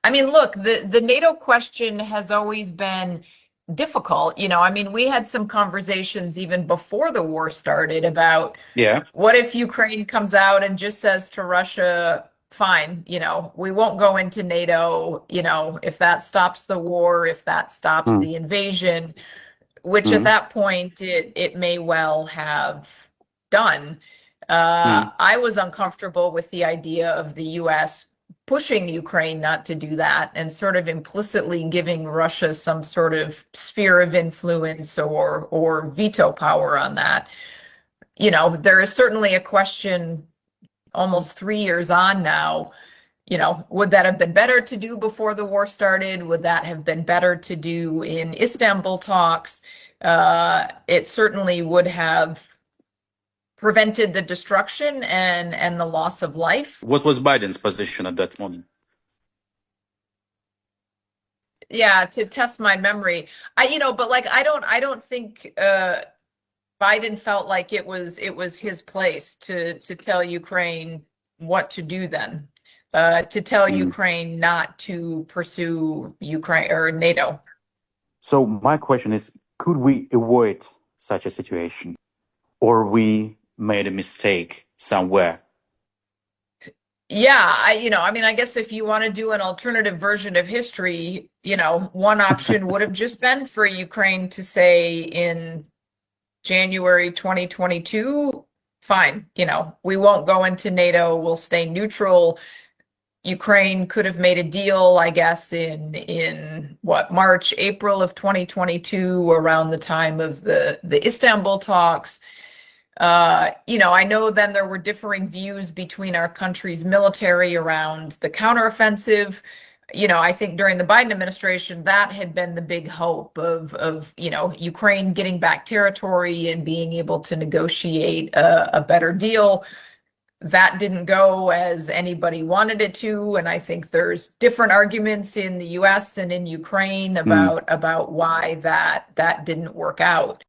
I mean, look, the NATO question has always been difficult. I mean, we had some conversations even before the war started about Yeah. what if Ukraine comes out and just says to Russia, fine, we won't go into NATO, if that stops the war, if that stops Mm, the invasion, which at mm, that point it may well have done. mm, I was uncomfortable with the idea of the US pushing Ukraine not to do that and sort of implicitly giving Russia some sort of sphere of influence or veto power on that. There is certainly a question almost 3 years on now, would that have been better to do before the war started? Would that have been better to do in Istanbul talks? It certainly would have prevented the destruction and the loss of life. What was Biden's position at that moment? Yeah, to test my memory. But like I don't think Biden felt like it was his place to tell Ukraine what to do then. To tell Mm. Ukraine not to pursue Ukraine or NATO. So my question is, could we avoid such a situation, or we made a mistake somewhere? Yeah, I mean, I guess if you want to do an alternative version of history, one option would have just been for Ukraine to say in January 2022, fine, we won't go into NATO, we'll stay neutral. Ukraine could have made a deal, I guess, in what, March, April of 2022, around the time of the Istanbul talks. I know then there were differing views between our country's military around the counteroffensive. I think during the Biden administration, that had been the big hope of Ukraine getting back territory and being able to negotiate a better deal. That didn't go as anybody wanted it to, and I think there's different arguments in the US and in Ukraine Mm. about why that didn't work out.